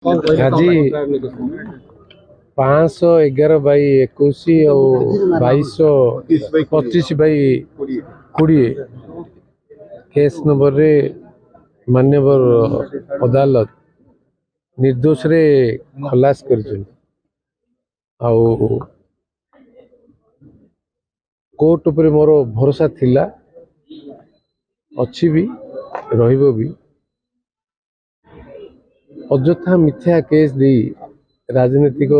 ଆଜି 511/21 ଆଉ 2225/20 case number रे मान्यवर अदालत निर्दोष रे खलास कर कोर्ट उपर मोर भरोसा थिला अच्छी भी रहिबो भी अଯଥା मिथ्या केस दे राजनीतिक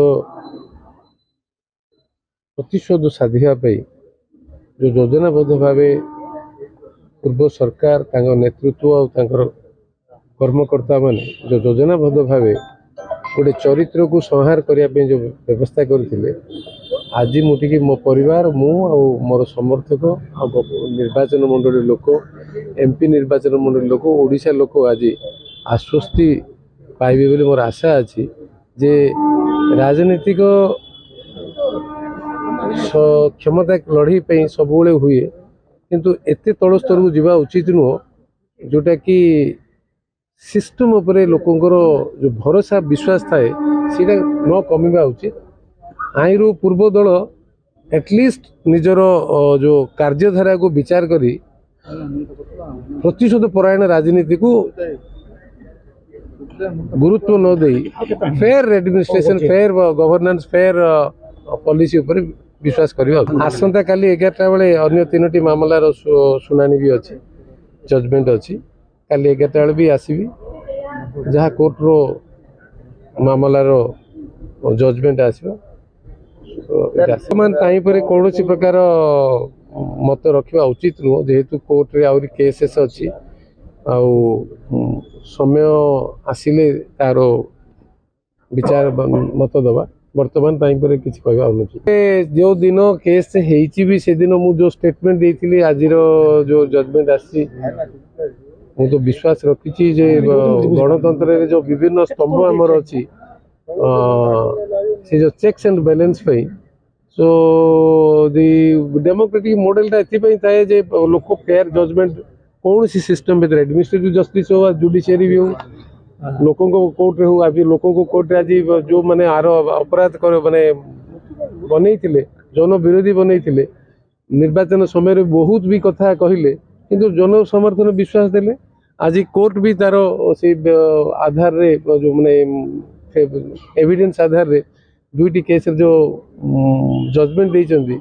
प्रतिशोध साधिया जो योजनाबद्ध भाव पूर्व सरकार नेतृत्व और कर्मकर्ता माने जो योजनाबद्ध भाव गोटे चरित्र को संहार करने जो व्यवस्था करते आज मुझे मो परिवार मु मोर समर्थक निर्वाचन मंडली लोक एमपी निर्वाचन मंडली लोक ओडिशा लोक आज आश्वस्ति पाइबे बोली मोर आशा अच्छी जे राजनीतिक क्षमता लड़ई सब हुए किंतु एते तल स्तर को जावा उचित नुह जोटा कि सिस्टम उपरे लोकंकर जो भरोसा विश्वास थाए सीटा न कमिबा उचित आईरु पूर्व दल एटलिस्ट निजर जो कार्यधारा को विचार करी प्रतिशोध परायण राजनीति को गुरुत्व न दे fair administration fair governance fair policy ऊपर विश्वास करवा आसंता काली 11टा बेले अन्य 3टी मामलार शुनानी भी अच्छी जजमेंट अच्छी काली 11टा बेले भी आसबि जहाँ कोर्ट रो मामलार जजमेंट आसबा कौन प्रकार मत रखा उचित नुह जेहेतु कोर्ट रे आउरी केसेस अच्छी समय आसिले तार विचार मत दबा वर्तमान टाइम पर किसी कहवा जो दिन केस भी से दिन मु जो स्टेटमेंट देती आज जो जजमेंट आसी मु तो विश्वास रखी जे गणतंत्र जो विभिन्न स्तंभ आमर अच्छी से जो checks and balance so the democratic model थाए जे लोक फेयर जजमेंट कौन सी सिस्टम भर एडमिनिस्ट्रेटिव जस्टिस हो जुडिशियरी भी हो लोकों को कोर्ट रे हो अभी लोकों को कोर्ट रे आज जो माने आर अपराध कर माने बनै थिले जन विरोधी बनै थिले निर्वाचन समय रे बहुत भी कथा कहले किंतु जन समर्थन विश्वास देले आज कोर्ट भी तार से आधार रे जो माने एविडेंस आधार रे दुईटी केस जो जजमेंट देइचंदी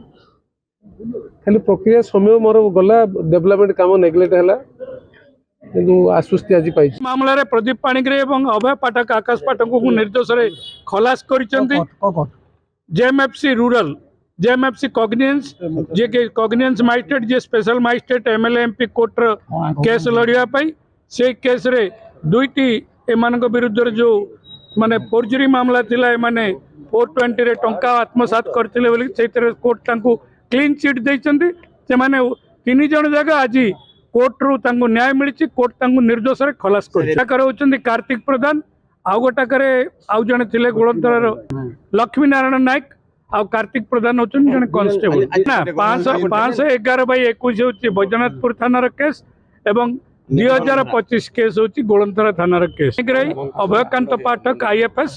खाली प्रक्रिया समय मोर गला डेवलपमेंट काम नेग्लेक्ट है किंतु आश्वस्ति आज पाई मामला रे प्रदीप पाणिग्राही एवं अभय पाठक आकाश पाठक को निर्दोष रे खलास करिसेंती जेएमएफसी रूरल जेएमएफसी कॉग्निजेंस जे के कॉग्निजेंस मजिस्ट्रेट जे special magistrate MLA MP court case लड़िया पाई से केस रे दुईटी एमानक विरुद्ध जो माने फोर्जरी मामला थिला माने 420 रे टंका आत्मसात करथिले बोली सेतरे कोर्ट तांको क्लीन चिट देइचंती से माने 3 जण जगह आज कोर्ट रु तांको न्याय मिली कोर्ट तांको निर्दोष रे खलास कर कार्तिक प्रधान आउ गोटाकर आउ जने थिले गोलंतर लक्ष्मी नारायण नायक आउ कार्तिक प्रधान होचन जने कांस्टेबल ना 511/21 होची बैजनाथपुर थानार केस एवं 2025 केस होची गोलंतर थानार केस अभयकांत पाठक आईएफएस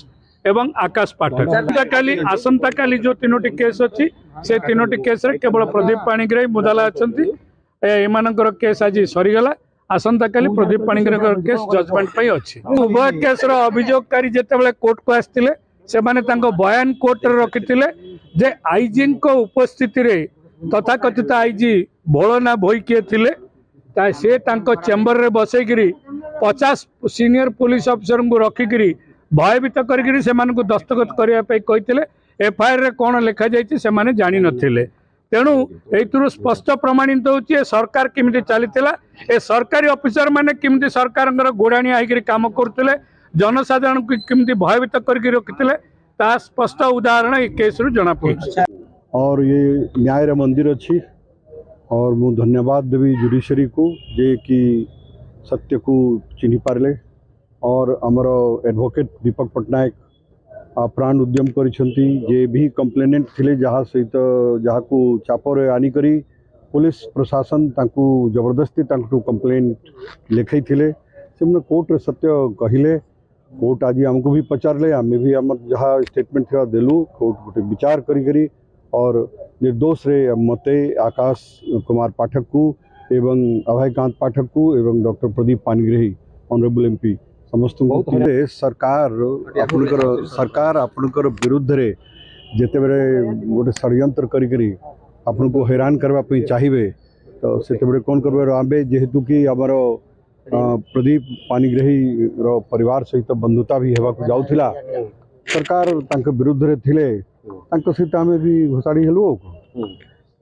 एवं आकाश पाठक आसंता काली जो 3टी केस अच्छी से 3टी केस रे केवल प्रदीप पाणिग्राही मुदाला अच्छा एमानकर केस आज सरीगला आसंता काली प्रदीप पाणिग्राही केस जजमेंट पाई अच्छी उभय केस अभियोगकारी जिते कोर्ट को आसते से बयान कोर्ट रखिते जे आईजी उपस्थिति रे तथाकथित आईजी भोलना भोई किए थिले से चेम्बर रे बसैकरी 50 सीनियर पुलिस अफिसर को रखिकी भयभीत करके दस्तखत करने एफआईआर रे कौन लिखा जाइए से माने जानी नथिले तेणु एथुरु स्पष्ट प्रमाणित होची सरकार किमिति चलीथिला ए सरकारी ऑफिसर माने किमिति सरकार गोड़ाणी आइकरी काम करथिले जनसाधारण को किमिति भयभीत करके रखिथिले ता स्पष्ट उदाहरण ए केस रु जना पड़छ और ये न्याय रे मंदिर अछि और मु धन्यवाद देवी जुडिशरी को जे कि सत्य को चिन्हि पारले और आमर एडवोकेट दीपक पट्टनायक प्राण उद्यम करिसेंती जे भी कंप्लेनेंट थिले जहाँ सहित जहाँ को चापर आनिकरी पुलिस प्रशासन तांकु जबरदस्ती तांकु कंप्लेंट लिखई थिले से कोर्ट रे सत्य कहिले कोर्ट आज आमको भी पचारे आम भी आम जहाँ स्टेटमेंट था देलु कोर्ट गोटे विचार करी और निर्दोष रे मते आकाश कुमार पाठक को एवं अभयकांत पाठक को एवं doctor Pradeep Panigrahi honourable MP समस्त सरकार आपणकर विरुद्ध रे जेते गोटे षड्यंत्र करी आपन को हैरान करने चाहिए तो से कौन कर आमे जेहेतु कि आमर प्रदीप पाणिग्राही रो परिवार सहित बंधुता भी हेबाक जाउथिला सरकार तांके विरुद्ध रे थिले तांको सहित आमे भी घोषाड़ी हेलु।